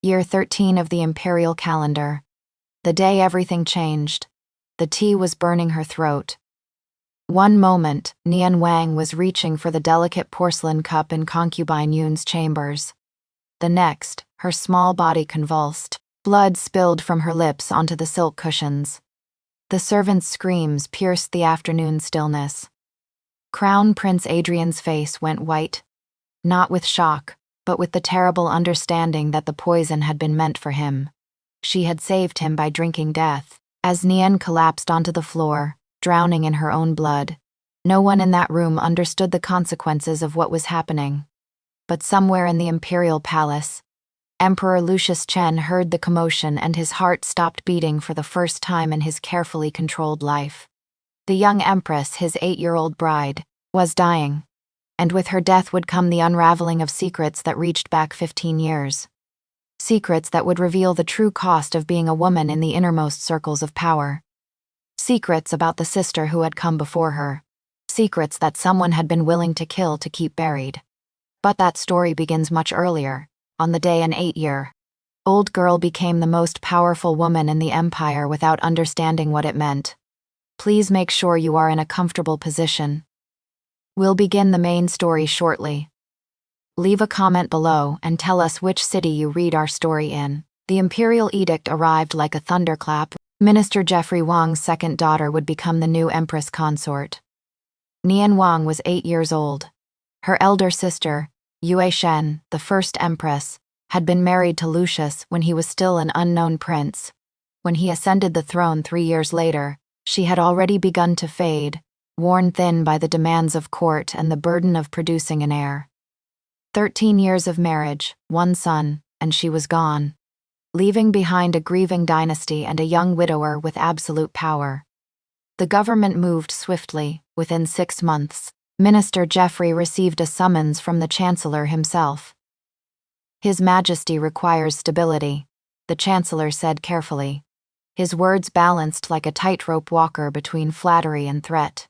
Year 13 of the imperial calendar. The day everything changed. The tea was burning her throat. One moment, Nian Wang was reaching for the delicate porcelain cup in concubine Yun's chambers. The next, her small body convulsed. Blood spilled from her lips onto the silk cushions. The servant's screams pierced the afternoon stillness. Crown Prince Adrian's face went white, not with shock, but with the terrible understanding that the poison had been meant for him. She had saved him by drinking death. As Nian collapsed onto the floor, drowning in her own blood, no one in that room understood the consequences of what was happening. But somewhere in the imperial palace, Emperor Lucius Chen heard the commotion and his heart stopped beating for the first time in his carefully controlled life. The young empress, his 8-year-old bride, was dying, and with her death would come the unraveling of secrets that reached back 15 years. Secrets that would reveal the true cost of being a woman in the innermost circles of power. Secrets about the sister who had come before her. Secrets that someone had been willing to kill to keep buried. But that story begins much earlier. On the day an 8-year-old girl became the most powerful woman in the empire without understanding what it meant. Please make sure you are in a comfortable position. We'll begin the main story shortly. Leave a comment below and tell us which city you read our story in. The imperial edict arrived like a thunderclap. Minister Jeffrey Wang's second daughter would become the new empress consort. Nian Wang was 8 years old. Her elder sister, Yue Shen, the first empress, had been married to Lucius when he was still an unknown prince. When he ascended the throne 3 years later, she had already begun to fade, worn thin by the demands of court and the burden of producing an heir. 13 years of marriage, 1 son, and she was gone, leaving behind a grieving dynasty and a young widower with absolute power. The government moved swiftly. Within 6 months, Minister Jeffrey received a summons from the Chancellor himself. His Majesty requires stability, the Chancellor said carefully. His words balanced like a tightrope walker between flattery and threat.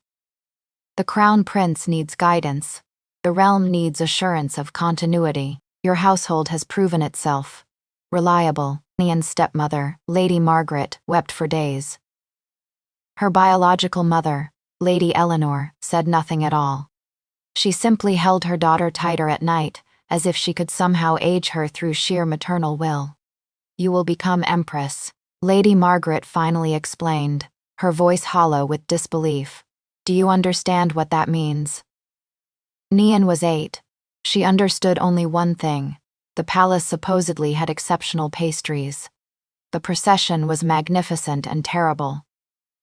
The Crown Prince needs guidance. The realm needs assurance of continuity. Your household has proven itself reliable. Nian's stepmother, Lady Margaret, wept for days. Her biological mother, Lady Eleanor, said nothing at all. She simply held her daughter tighter at night, as if she could somehow age her through sheer maternal will. You will become empress, Lady Margaret finally explained, her voice hollow with disbelief. Do you understand what that means? Nian was 8. She understood only one thing. The palace supposedly had exceptional pastries. The procession was magnificent and terrible.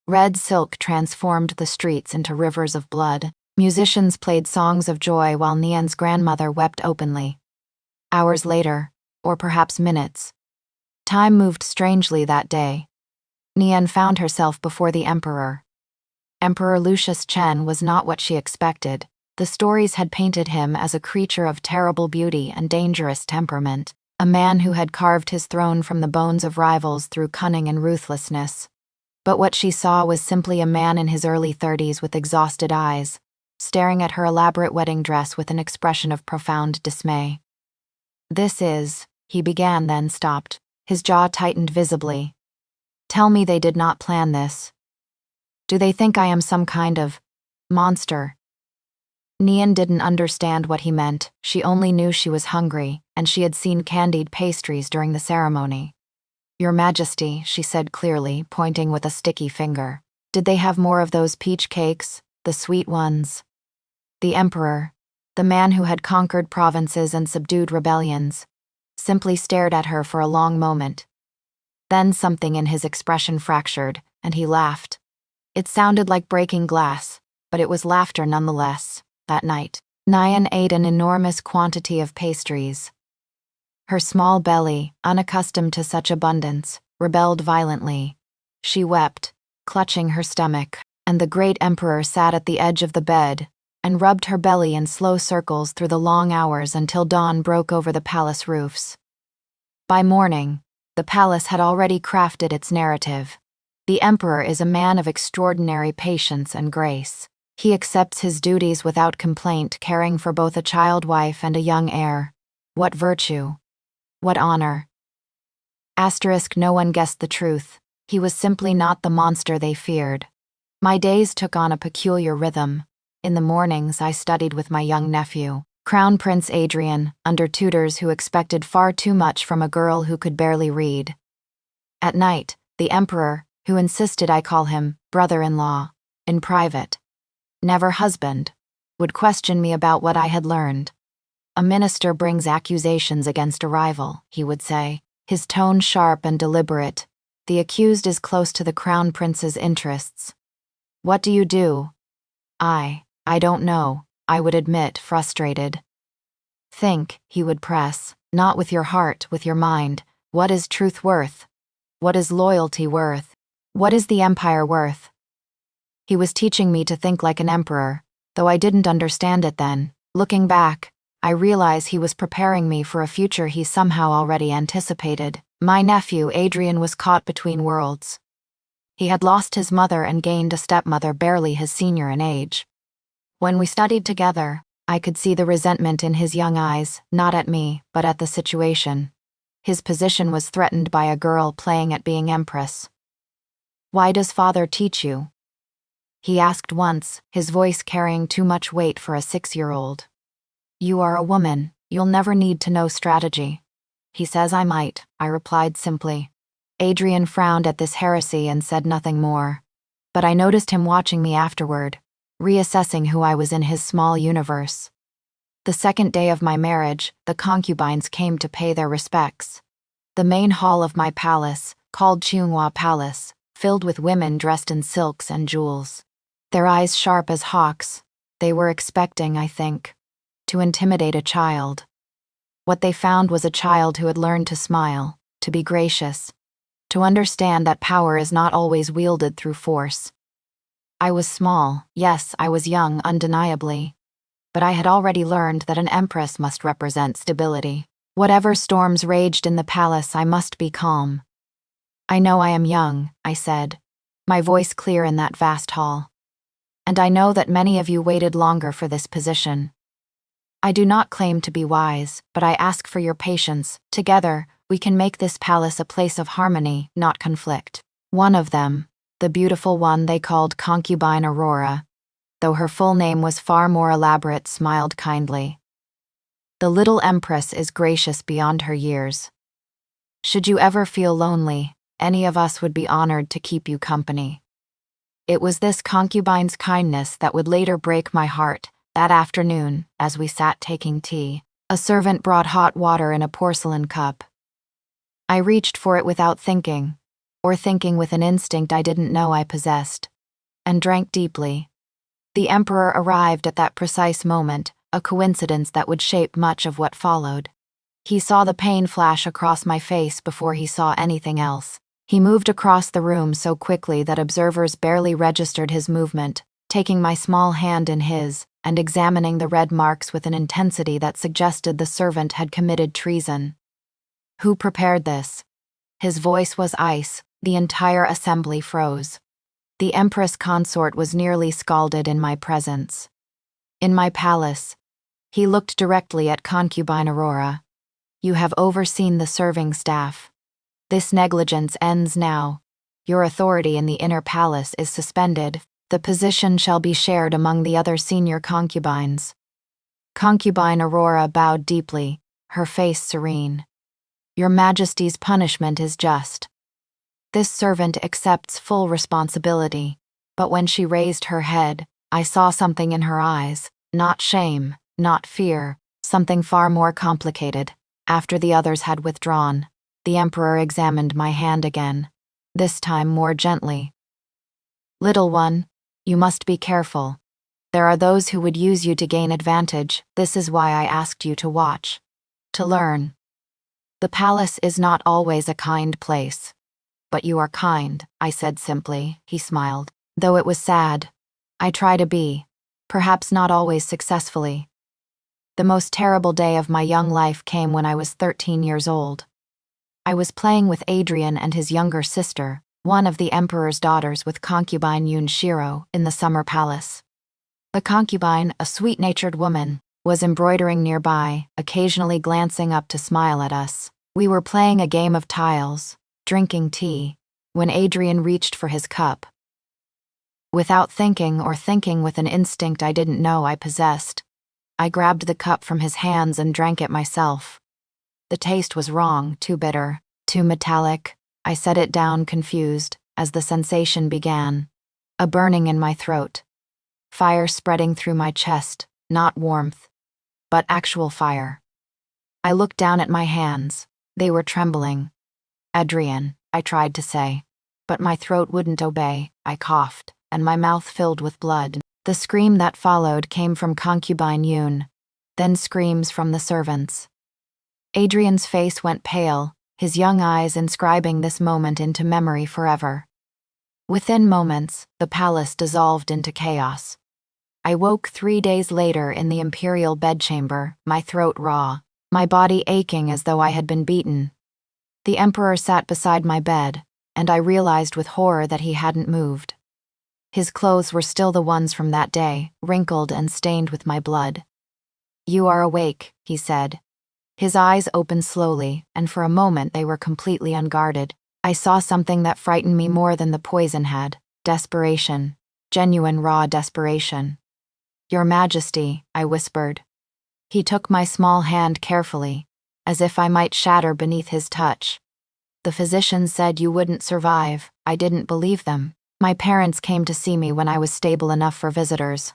Red silk transformed the streets into rivers of blood. Musicians played songs of joy while Nian's grandmother wept openly. Hours later, or perhaps minutes, time moved strangely that day. Nian found herself before the emperor. Emperor Lucius Chen was not what she expected. The stories had painted him as a creature of terrible beauty and dangerous temperament, a man who had carved his throne from the bones of rivals through cunning and ruthlessness. But what she saw was simply a man in his early 30s with exhausted eyes, staring at her elaborate wedding dress with an expression of profound dismay. This is, he began then stopped, his jaw tightened visibly. Tell me they did not plan this. Do they think I am some kind of monster? Nian didn't understand what he meant. She only knew she was hungry, and she had seen candied pastries during the ceremony. Your Majesty, she said clearly, pointing with a sticky finger. Did they have more of those peach cakes, the sweet ones? The emperor, the man who had conquered provinces and subdued rebellions, simply stared at her for a long moment. Then something in his expression fractured, and he laughed. It sounded like breaking glass, but it was laughter nonetheless. That night, Nian ate an enormous quantity of pastries. Her small belly, unaccustomed to such abundance, rebelled violently. She wept, clutching her stomach, and the great emperor sat at the edge of the bed and rubbed her belly in slow circles through the long hours until dawn broke over the palace roofs. By morning, the palace had already crafted its narrative. The emperor is a man of extraordinary patience and grace. He accepts his duties without complaint, caring for both a child wife and a young heir. What virtue! What honor! No one guessed the truth. He was simply not the monster they feared. My days took on a peculiar rhythm. In the mornings, I studied with my young nephew, Crown Prince Adrian, under tutors who expected far too much from a girl who could barely read. At night, the emperor, who insisted I call him brother-in-law, in private, never husband, would question me about what I had learned. A minister brings accusations against a rival, he would say, his tone sharp and deliberate. The accused is close to the crown prince's interests. What do you do? I don't know, I would admit, frustrated. Think, he would press, not with your heart, with your mind. What is truth worth? What is loyalty worth? What is the empire worth? He was teaching me to think like an emperor, though I didn't understand it then. Looking back, I realize he was preparing me for a future he somehow already anticipated. My nephew, Adrian, was caught between worlds. He had lost his mother and gained a stepmother barely his senior in age. When we studied together, I could see the resentment in his young eyes, not at me, but at the situation. His position was threatened by a girl playing at being empress. Why does father teach you? He asked once, his voice carrying too much weight for a 6-year-old. You are a woman, you'll never need to know strategy. He says I might, I replied simply. Adrian frowned at this heresy and said nothing more. But I noticed him watching me afterward, reassessing who I was in his small universe. The second day of my marriage, the concubines came to pay their respects. The main hall of my palace, called Chunghua Palace, filled with women dressed in silks and jewels. Their eyes sharp as hawks, they were expecting, I think, to intimidate a child. What they found was a child who had learned to smile, to be gracious, to understand that power is not always wielded through force. I was small, yes, I was young, undeniably. But I had already learned that an empress must represent stability. Whatever storms raged in the palace, I must be calm. I know I am young, I said, my voice clear in that vast hall. And I know that many of you waited longer for this position. I do not claim to be wise, but I ask for your patience. Together, we can make this palace a place of harmony, not conflict. One of them, the beautiful one they called concubine Aurora, though her full name was far more elaborate, smiled kindly. The little empress is gracious beyond her years. Should you ever feel lonely, any of us would be honored to keep you company. It was this concubine's kindness that would later break my heart. That afternoon, as we sat taking tea, a servant brought hot water in a porcelain cup. I reached for it without thinking, or thinking with an instinct I didn't know I possessed, and drank deeply. The emperor arrived at that precise moment, a coincidence that would shape much of what followed. He saw the pain flash across my face before he saw anything else. He moved across the room so quickly that observers barely registered his movement, taking my small hand in his, and examining the red marks with an intensity that suggested the servant had committed treason. Who prepared this? His voice was ice, the entire assembly froze. The empress consort was nearly scalded in my presence. In my palace, he looked directly at concubine Aurora. You have overseen the serving staff. This negligence ends now. Your authority in the inner palace is suspended. The position shall be shared among the other senior concubines. Concubine Aurora bowed deeply, her face serene. Your Majesty's punishment is just. This servant accepts full responsibility, but when she raised her head, I saw something in her eyes, not shame, not fear, something far more complicated. After the others had withdrawn, the emperor examined my hand again, this time more gently. Little one, you must be careful. There are those who would use you to gain advantage. This is why I asked you to watch, to learn. The palace is not always a kind place. But you are kind, I said simply. He smiled. Though it was sad, I try to be, perhaps not always successfully. The most terrible day of my young life came when I was 13 years old. I was playing with Adrian and his younger sister, one of the emperor's daughters, with concubine Yunshiro, in the summer palace. The concubine, a sweet-natured woman, was embroidering nearby, occasionally glancing up to smile at us. We were playing a game of tiles, drinking tea, when Adrian reached for his cup. Without thinking or thinking with an instinct I didn't know I possessed, I grabbed the cup from his hands and drank it myself. The taste was wrong, too bitter, too metallic. I set it down confused as the sensation began, a burning in my throat. Fire spreading through my chest, not warmth, but actual fire. I looked down at my hands. They were trembling. Adrian, I tried to say, but my throat wouldn't obey. I coughed, and my mouth filled with blood. The scream that followed came from concubine Yoon, then screams from the servants. Adrian's face went pale, his young eyes inscribing this moment into memory forever. Within moments, the palace dissolved into chaos. I woke 3 days later in the imperial bedchamber, my throat raw, my body aching as though I had been beaten. The emperor sat beside my bed, and I realized with horror that he hadn't moved. His clothes were still the ones from that day, wrinkled and stained with my blood. "You are awake," he said. His eyes opened slowly, and for a moment they were completely unguarded. I saw something that frightened me more than the poison had: desperation, genuine raw desperation. "Your Majesty," I whispered. He took my small hand carefully, as if I might shatter beneath his touch. "The physicians said you wouldn't survive." I didn't believe them. My parents came to see me when I was stable enough for visitors.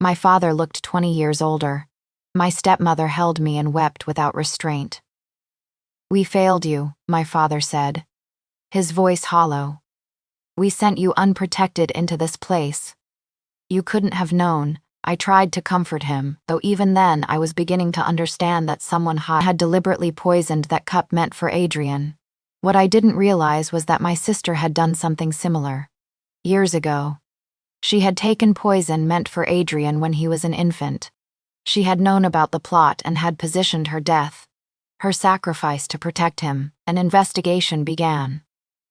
My father looked 20 years older. My stepmother held me and wept without restraint. "We failed you," my father said, his voice hollow. "We sent you unprotected into this place. You couldn't have known." I tried to comfort him, though even then I was beginning to understand that someone had deliberately poisoned that cup meant for Adrian. What I didn't realize was that my sister had done something similar. Years ago. She had taken poison meant for Adrian when he was an infant. She had known about the plot and had positioned her death, her sacrifice to protect him. An investigation began.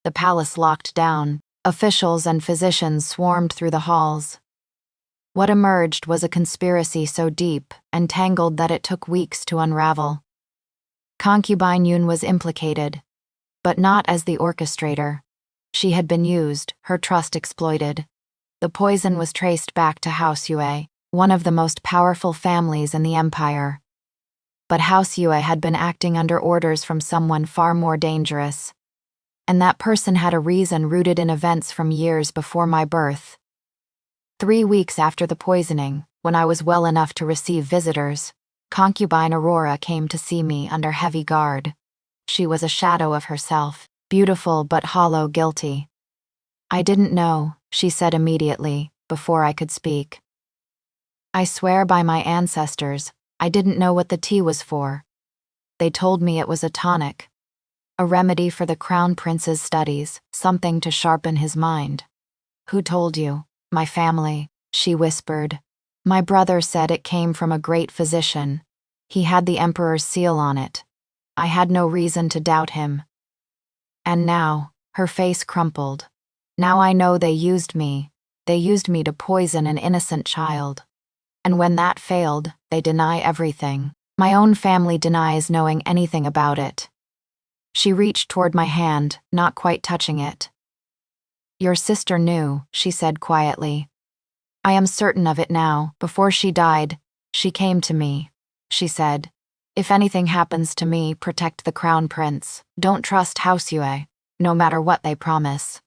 The palace locked down. Officials and physicians swarmed through the halls. What emerged was a conspiracy so deep and tangled that it took weeks to unravel. Concubine Yoon was implicated, but not as the orchestrator. She had been used, her trust exploited. The poison was traced back to House Yue, one of the most powerful families in the empire. But House Yue had been acting under orders from someone far more dangerous. And that person had a reason rooted in events from years before my birth. 3 weeks after the poisoning, when I was well enough to receive visitors, concubine Aurora came to see me under heavy guard. She was a shadow of herself, beautiful but hollow, guilty. "I didn't know," she said immediately, before I could speak. "I swear by my ancestors, I didn't know what the tea was for. They told me it was a tonic, a remedy for the Crown Prince's studies, something to sharpen his mind." "Who told you?" "My family," she whispered. "My brother said it came from a great physician. He had the Emperor's seal on it. I had no reason to doubt him. And now," her face crumpled, "now I know they used me. They used me to poison an innocent child. And when that failed, they deny everything. My own family denies knowing anything about it." She reached toward my hand, not quite touching it. "Your sister knew," she said quietly. "I am certain of it now. Before she died, she came to me. She said, 'If anything happens to me, protect the Crown Prince. Don't trust House Yue, no matter what they promise.'"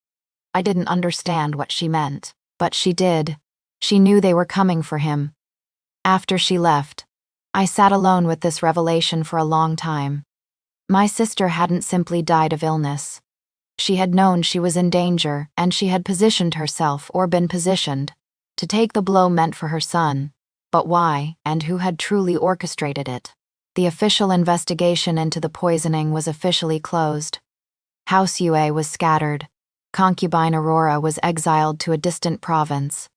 I didn't understand what she meant, but she did. She knew they were coming for him. After she left, I sat alone with this revelation for a long time. My sister hadn't simply died of illness. She had known she was in danger, and she had positioned herself, or been positioned, to take the blow meant for her son. But why, and who had truly orchestrated it? The official investigation into the poisoning was officially closed. House Yue was scattered. Concubine Aurora was exiled to a distant province.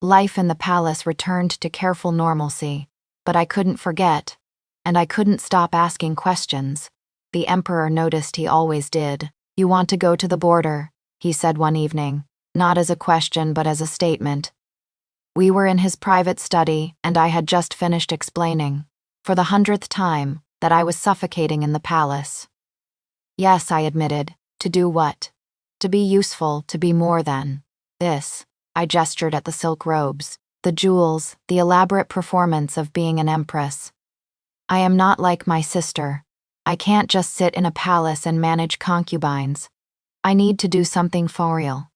Life in the palace returned to careful normalcy, but I couldn't forget, and I couldn't stop asking questions. The Emperor noticed he always did. "You want to go to the border," he said one evening, not as a question but as a statement. We were in his private study, and I had just finished explaining, for the 100th time, that I was suffocating in the palace. Yes, I admitted. To do what? To be useful, to be more than this. I gestured at the silk robes, the jewels, the elaborate performance of being an empress. I am not like my sister. I can't just sit in a palace and manage concubines. I need to do something for real.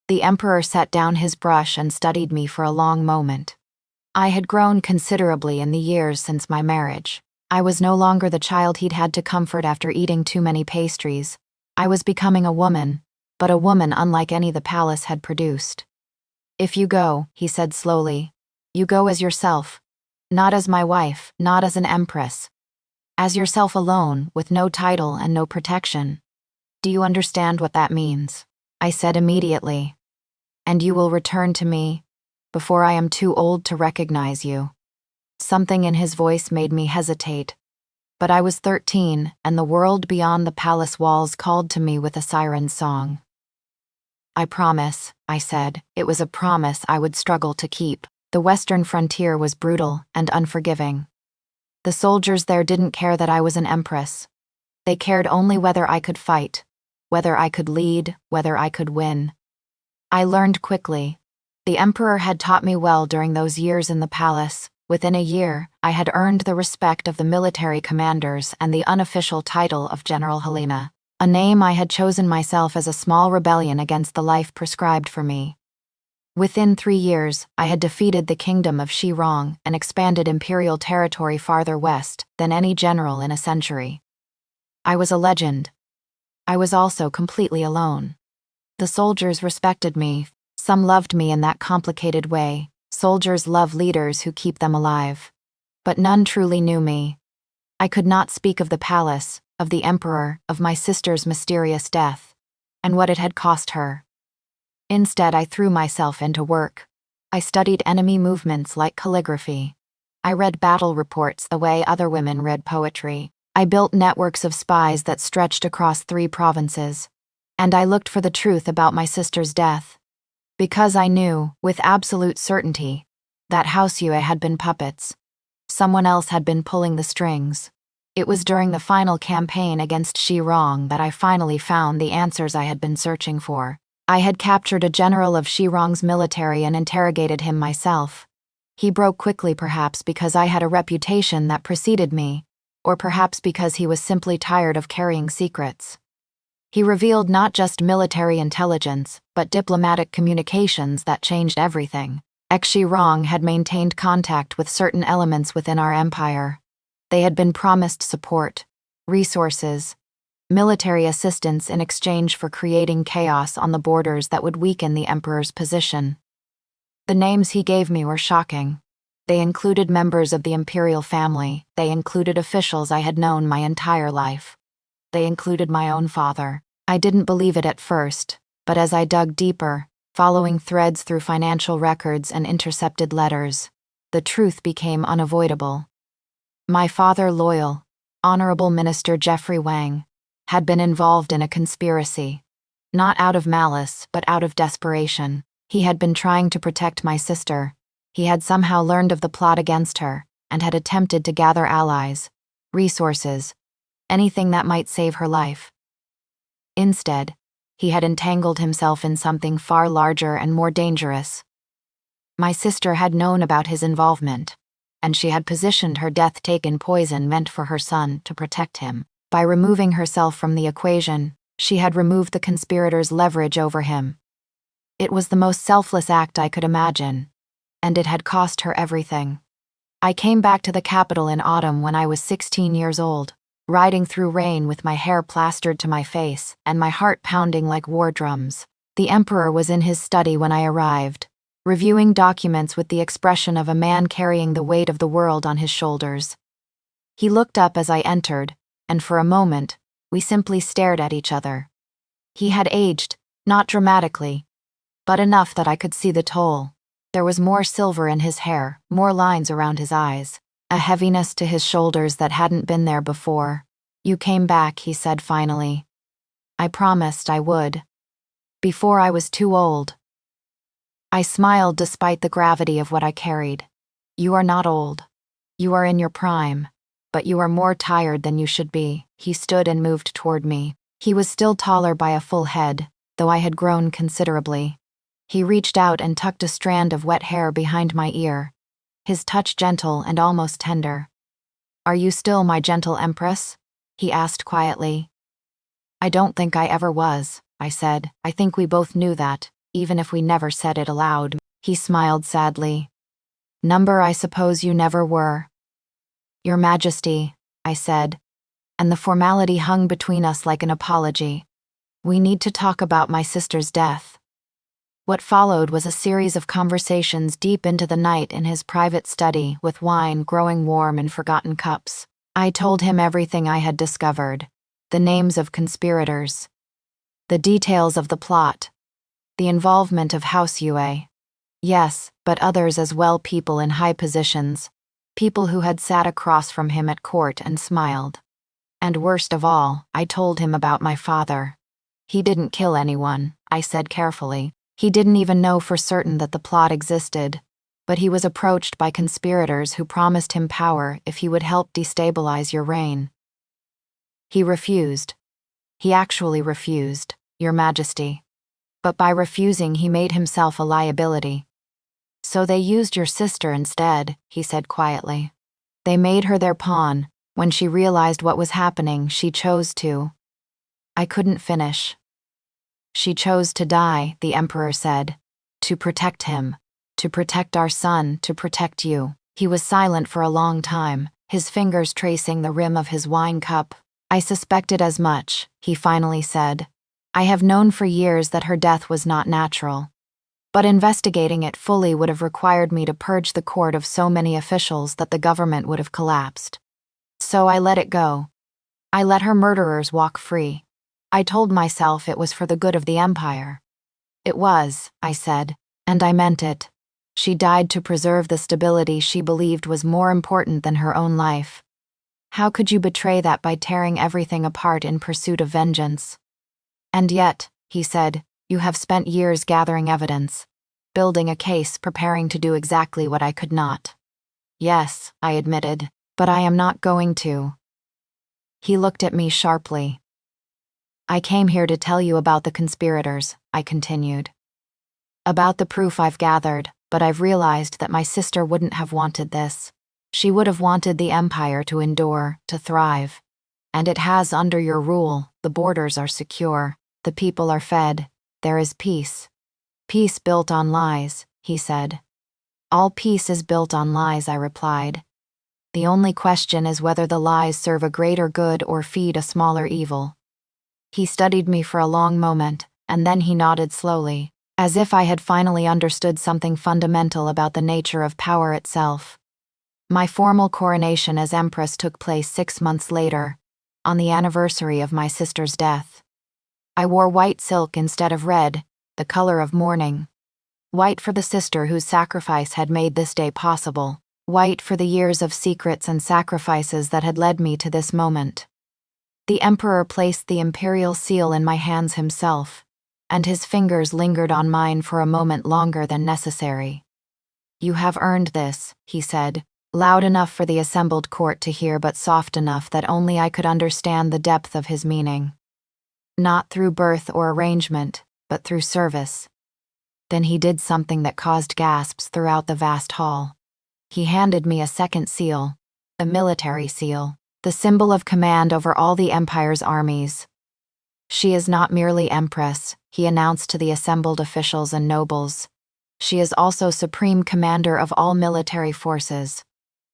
The emperor set down his brush and studied me for a long moment. I had grown considerably in the years since my marriage. I was no longer the child he'd had to comfort after eating too many pastries. I was becoming a woman, but a woman unlike any the palace had produced. If you go, he said slowly, you go as yourself. Not as my wife, not as an empress. As yourself alone, with no title and no protection. Do you understand what that means? I said immediately. And you will return to me, before I am too old to recognize you. Something in his voice made me hesitate. But I was 13, and the world beyond the palace walls called to me with a siren's song. I promise, I said. It was a promise I would struggle to keep. The western frontier was brutal and unforgiving. The soldiers there didn't care that I was an empress. They cared only whether I could fight, whether I could lead, whether I could win. I learned quickly. The emperor had taught me well during those years in the palace. Within a year, I had earned the respect of the military commanders and the unofficial title of General Helena, a name I had chosen myself as a small rebellion against the life prescribed for me. Within 3 years, I had defeated the kingdom of Shirong and expanded imperial territory farther west than any general in a century. I was a legend. I was also completely alone. The soldiers respected me. Some loved me in that complicated way. Soldiers love leaders who keep them alive. But none truly knew me. I could not speak of the palace, of the emperor, of my sister's mysterious death, and what it had cost her. Instead, I threw myself into work. I studied enemy movements like calligraphy. I read battle reports the way other women read poetry. I built networks of spies that stretched across 3 provinces. And I looked for the truth about my sister's death. Because I knew, with absolute certainty, that Houseyue had been puppets. Someone else had been pulling the strings. It was during the final campaign against Shirong that I finally found the answers I had been searching for. I had captured a general of Shirong's military and interrogated him myself. He broke quickly, perhaps because I had a reputation that preceded me, or perhaps because he was simply tired of carrying secrets. He revealed not just military intelligence, but diplomatic communications that changed everything. Shirong had maintained contact with certain elements within our empire. They had been promised support, resources, military assistance in exchange for creating chaos on the borders that would weaken the emperor's position. The names he gave me were shocking. They included members of the imperial family. They included officials I had known my entire life. They included my own father. I didn't believe it at first, but as I dug deeper, following threads through financial records and intercepted letters, the truth became unavoidable. My father, loyal, Honorable Minister Jeffrey Wang, had been involved in a conspiracy. Not out of malice, but out of desperation. He had been trying to protect my sister. He had somehow learned of the plot against her, and had attempted to gather allies, resources, anything that might save her life. Instead, he had entangled himself in something far larger and more dangerous. My sister had known about his involvement, and she had positioned her death-taken poison meant for her son to protect him. By removing herself from the equation, she had removed the conspirators' leverage over him. It was the most selfless act I could imagine, and it had cost her everything. I came back to the capital in autumn when I was 16 years old, riding through rain with my hair plastered to my face and my heart pounding like war drums. The emperor was in his study when I arrived, reviewing documents with the expression of a man carrying the weight of the world on his shoulders. He looked up as I entered, and for a moment, we simply stared at each other. He had aged, not dramatically, but enough that I could see the toll. There was more silver in his hair, more lines around his eyes, a heaviness to his shoulders that hadn't been there before. You came back, he said finally. I promised I would. Before I was too old. I smiled despite the gravity of what I carried. You are not old. You are in your prime. but you are more tired than you should be." He stood and moved toward me. He was still taller by a full head, though I had grown considerably. He reached out and tucked a strand of wet hair behind my ear, his touch gentle and almost tender. "Are you still my gentle empress?" he asked quietly. "I don't think I ever was," I said. "I think we both knew that, even if we never said it aloud." He smiled sadly. "Number, I suppose you never were." "Your Majesty," I said, and the formality hung between us like an apology. "We need to talk about my sister's death." What followed was a series of conversations deep into the night in his private study, with wine growing warm in forgotten cups. I told him everything I had discovered, the names of conspirators, the details of the plot, the involvement of House Yue. Yes, but others as well, people in high positions, people who had sat across from him at court and smiled. And worst of all, I told him about my father. "He didn't kill anyone," I said carefully. "He didn't even know for certain that the plot existed, but he was approached by conspirators who promised him power if he would help destabilize your reign. He refused. He actually refused, Your Majesty. But by refusing, he made himself a liability. So they used your sister instead," he said quietly. "They made her their pawn. When she realized what was happening, she chose to." I couldn't finish. "She chose to die," the Emperor said. "To protect him. To protect our son, to protect you." He was silent for a long time, his fingers tracing the rim of his wine cup. "I suspected as much," he finally said. "I have known for years that her death was not natural. But investigating it fully would have required me to purge the court of so many officials that the government would have collapsed. So I let it go. I let her murderers walk free. I told myself it was for the good of the empire." "It was," I said, "and I meant it. She died to preserve the stability she believed was more important than her own life. How could you betray that by tearing everything apart in pursuit of vengeance?" "And yet," he said, "you have spent years gathering evidence, building a case, preparing to do exactly what I could not." "Yes," I admitted, "but I am not going to." He looked at me sharply. "I came here to tell you about the conspirators," I continued. "About the proof I've gathered, but I've realized that my sister wouldn't have wanted this. She would have wanted the empire to endure, to thrive. And it has under your rule. The borders are secure, the people are fed, there is peace. Peace built on lies," he said. "All peace is built on lies," I replied. "The only question is whether the lies serve a greater good or feed a smaller evil." He studied me for a long moment, and then he nodded slowly, as if I had finally understood something fundamental about the nature of power itself. My formal coronation as empress took place 6 months later, on the anniversary of my sister's death. I wore white silk instead of red, the color of mourning. White for the sister whose sacrifice had made this day possible. White for the years of secrets and sacrifices that had led me to this moment. The Emperor placed the imperial seal in my hands himself, and his fingers lingered on mine for a moment longer than necessary. "You have earned this," he said, loud enough for the assembled court to hear but soft enough that only I could understand the depth of his meaning. "Not through birth or arrangement, but through service." Then he did something that caused gasps throughout the vast hall. He handed me a second seal, a military seal, the symbol of command over all the empire's armies. "She is not merely empress," he announced to the assembled officials and nobles. "She is also supreme commander of all military forces.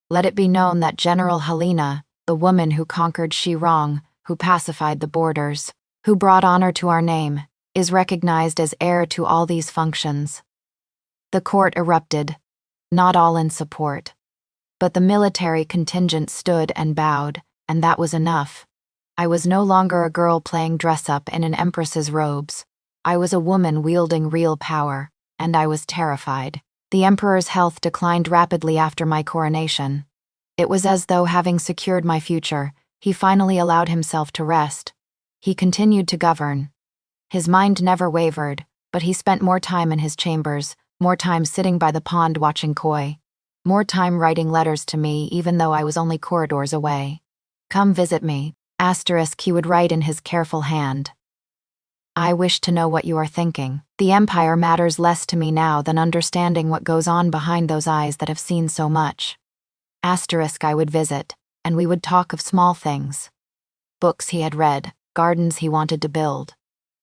Let it be known that General Helena, the woman who conquered Shirong, who pacified the borders, who brought honor to our name, is recognized as heir to all these functions." The court erupted, not all in support. But the military contingent stood and bowed, and that was enough. I was no longer a girl playing dress-up in an empress's robes. I was a woman wielding real power, and I was terrified. The emperor's health declined rapidly after my coronation. It was as though, having secured my future, he finally allowed himself to rest. He continued to govern. His mind never wavered, but he spent more time in his chambers, more time sitting by the pond watching koi. More time writing letters to me even though I was only corridors away. Come visit me. Asterisk, he would write in his careful hand. I wish to know what you are thinking. The Empire matters less to me now than understanding what goes on behind those eyes that have seen so much. Asterisk, I would visit, and we would talk of small things. Books he had read, gardens he wanted to build.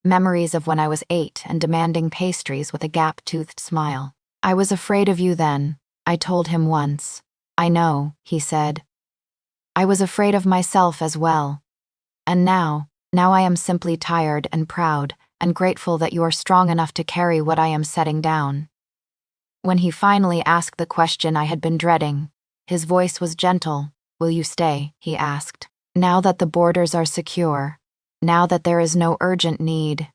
Memories of when I was 8 and demanding pastries with a gap-toothed smile. I was afraid of you then, I told him once. I know, he said. I was afraid of myself as well. And now I am simply tired and proud and grateful that you are strong enough to carry what I am setting down. When he finally asked the question I had been dreading, his voice was gentle. Will you stay? He asked. Now that the borders are secure, now that there is no urgent need,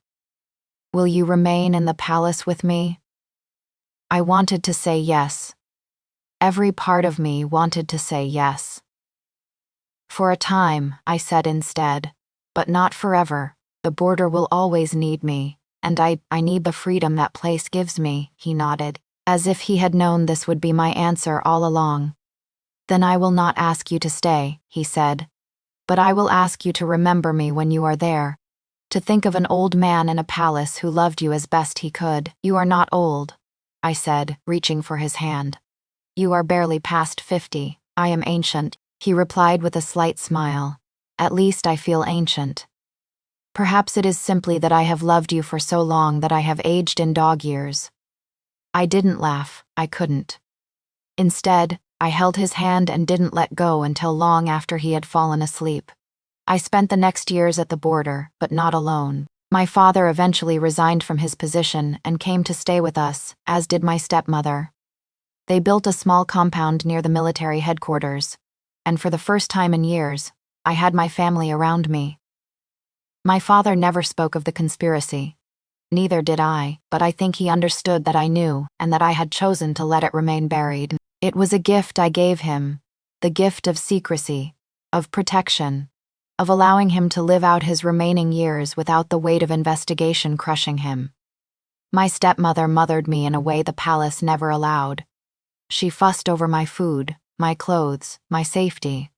will you remain in the palace with me? I wanted to say yes. Every part of me wanted to say yes. For a time, I said instead, but not forever. The border will always need me, and I need the freedom that place gives me, he nodded, as if he had known this would be my answer all along. Then I will not ask you to stay, he said. But I will ask you to remember me when you are there. To think of an old man in a palace who loved you as best he could. You are not old, I said, reaching for his hand. You are barely past 50. I am ancient, he replied with a slight smile. At least I feel ancient. Perhaps it is simply that I have loved you for so long that I have aged in dog years. I didn't laugh, I couldn't. Instead, I held his hand and didn't let go until long after he had fallen asleep. I spent the next years at the border, but not alone. My father eventually resigned from his position and came to stay with us, as did my stepmother. They built a small compound near the military headquarters, and for the first time in years, I had my family around me. My father never spoke of the conspiracy. Neither did I, but I think he understood that I knew and that I had chosen to let it remain buried. It was a gift I gave him, the gift of secrecy, of protection, of allowing him to live out his remaining years without the weight of investigation crushing him. My stepmother mothered me in a way the palace never allowed. She fussed over my food, my clothes, my safety.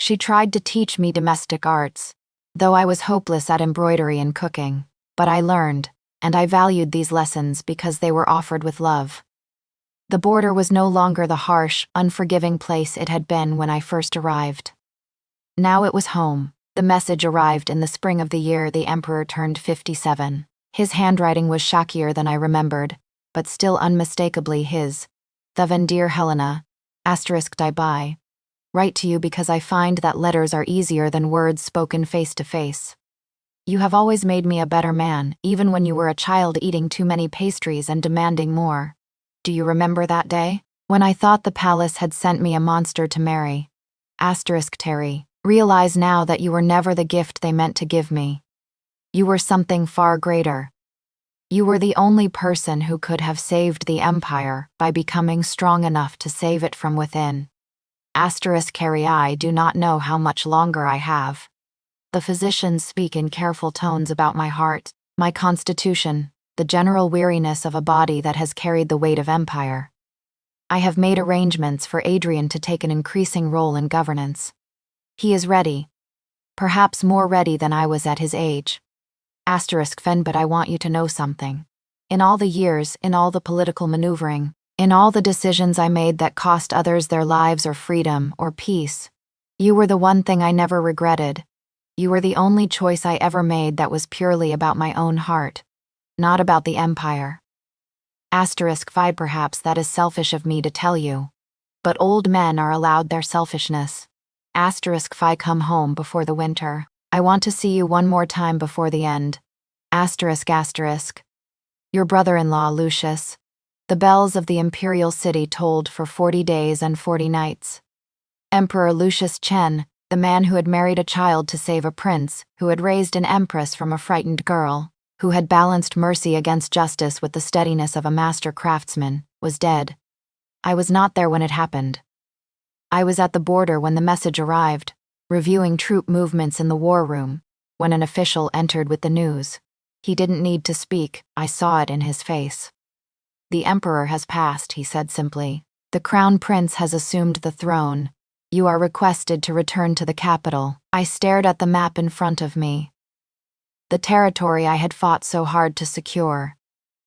She tried to teach me domestic arts, though I was hopeless at embroidery and cooking, but I learned, and I valued these lessons because they were offered with love. The border was no longer the harsh, unforgiving place it had been when I first arrived. Now it was home. The message arrived in the spring of the year the emperor turned 57. His handwriting was shockier than I remembered, but still unmistakably his. Theven dear Helena, die by. Write to you because I find that letters are easier than words spoken face to face. You have always made me a better man, even when you were a child eating too many pastries and demanding more. Do you remember that day? When I thought the palace had sent me a monster to marry. Terry, realize now that you were never the gift they meant to give me. You were something far greater. You were the only person who could have saved the Empire by becoming strong enough to save it from within. Carry, I do not know how much longer I have. The physicians speak in careful tones about my heart, my constitution, the general weariness of a body that has carried the weight of empire. I have made arrangements for Adrian to take an increasing role in governance. He is ready. Perhaps more ready than I was at his age. Fen, but I want you to know something. In all the years, in all the political maneuvering, in all the decisions I made that cost others their lives or freedom or peace, you were the one thing I never regretted. You were the only choice I ever made that was purely about my own heart. Not about the empire. Phi, perhaps that is selfish of me to tell you. But old men are allowed their selfishness. Phi, come home before the winter. I want to see you one more time before the end. Your brother-in-law, Lucius. The bells of the imperial city tolled for 40 days and 40 nights. Emperor Lucius Chen, the man who had married a child to save a prince, who had raised an empress from a frightened girl, who had balanced mercy against justice with the steadiness of a master craftsman, was dead. I was not there when it happened. I was at the border when the message arrived, reviewing troop movements in the war room, when an official entered with the news. He didn't need to speak, I saw it in his face. The emperor has passed, he said simply. The crown prince has assumed the throne. You are requested to return to the capital. I stared at the map in front of me. The territory I had fought so hard to secure.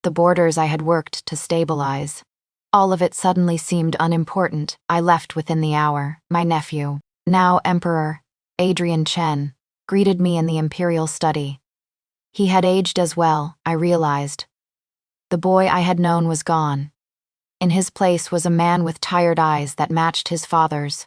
The borders I had worked to stabilize. All of it suddenly seemed unimportant. I left within the hour. My nephew, now Emperor, Adrian Chen, greeted me in the imperial study. He had aged as well, I realized. The boy I had known was gone. In his place was a man with tired eyes that matched his father's.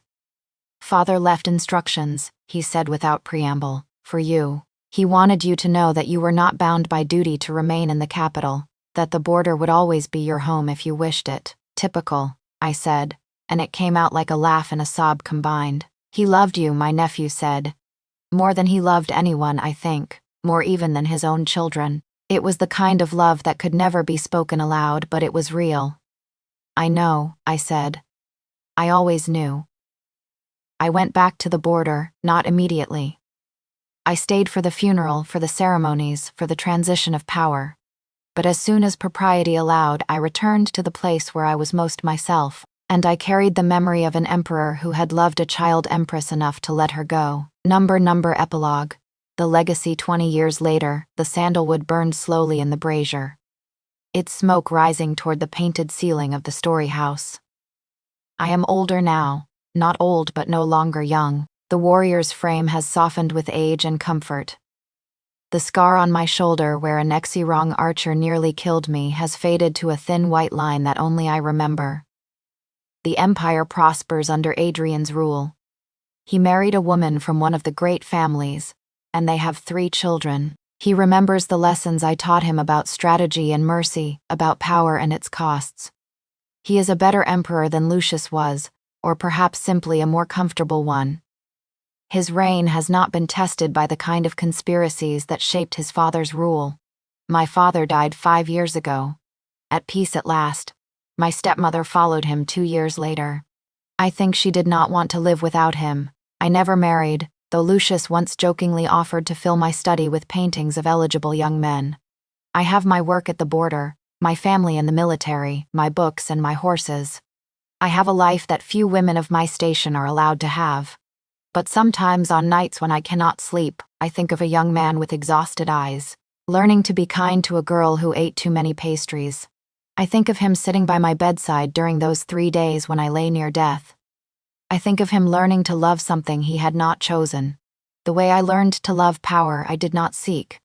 Father left instructions, he said without preamble, for you. He wanted you to know that you were not bound by duty to remain in the capital, that the border would always be your home if you wished it. Typical, I said, and it came out like a laugh and a sob combined. He loved you, my nephew said. More than he loved anyone, I think, more even than his own children. It was the kind of love that could never be spoken aloud, but it was real. I know, I said. I always knew. I went back to the border, not immediately. I stayed for the funeral, for the ceremonies, for the transition of power. But as soon as propriety allowed, I returned to the place where I was most myself, and I carried the memory of an emperor who had loved a child empress enough to let her go. Number epilogue. The legacy 20 years later, the sandalwood burned slowly in the brazier. Its smoke rising toward the painted ceiling of the story house. I am older now, not old but no longer young. The warrior's frame has softened with age and comfort. The scar on my shoulder where a Nexirong archer nearly killed me has faded to a thin white line that only I remember. The empire prospers under Adrian's rule. He married a woman from one of the great families, and they have 3 children. He remembers the lessons I taught him about strategy and mercy, about power and its costs. He is a better emperor than Lucius was, or perhaps simply a more comfortable one. His reign has not been tested by the kind of conspiracies that shaped his father's rule. My father died 5 years ago. At peace at last. My stepmother followed him 2 years later. I think she did not want to live without him. I never married, though Lucius once jokingly offered to fill my study with paintings of eligible young men. I have my work at the border, my family in the military, my books and my horses. I have a life that few women of my station are allowed to have. But sometimes on nights when I cannot sleep, I think of a young man with exhausted eyes, learning to be kind to a girl who ate too many pastries. I think of him sitting by my bedside during those 3 days when I lay near death. I think of him learning to love something he had not chosen, the way I learned to love power I did not seek.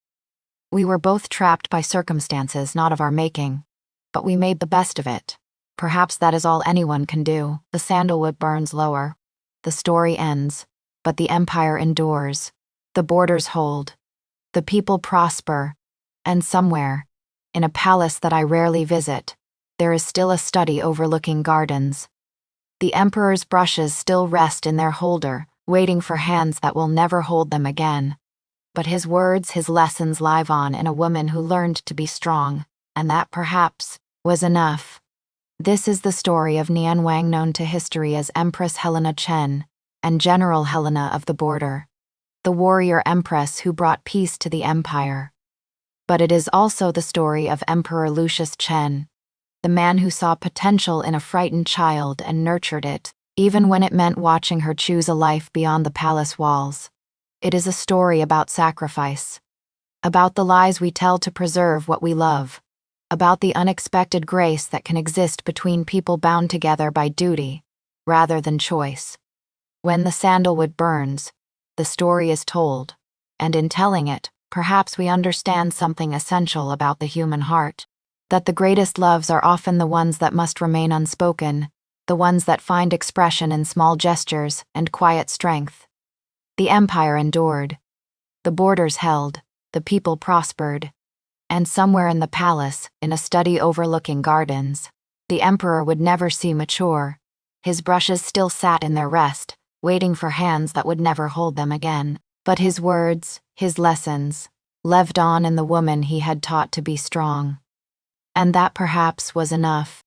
We were both trapped by circumstances not of our making, but we made the best of it. Perhaps that is all anyone can do. The sandalwood burns lower. The story ends, but the empire endures. The borders hold. The people prosper. And somewhere, in a palace that I rarely visit, there is still a study overlooking gardens. The emperor's brushes still rest in their holder, waiting for hands that will never hold them again. But his words, his lessons live on in a woman who learned to be strong, and that perhaps was enough. This is the story of Nian Wang, known to history as Empress Helena Chen, and General Helena of the Border, the warrior empress who brought peace to the empire. But it is also the story of Emperor Lucius Chen, the man who saw potential in a frightened child and nurtured it, even when it meant watching her choose a life beyond the palace walls. It is a story about sacrifice, about the lies we tell to preserve what we love, about the unexpected grace that can exist between people bound together by duty, rather than choice. When the sandalwood burns, the story is told, and in telling it, perhaps we understand something essential about the human heart. That the greatest loves are often the ones that must remain unspoken, the ones that find expression in small gestures and quiet strength. The empire endured. The borders held, the people prospered. And somewhere in the palace, in a study overlooking gardens, the emperor would never see mature. His brushes still sat in their rest, waiting for hands that would never hold them again. But his words, his lessons, lived on in the woman he had taught to be strong. And that perhaps was enough.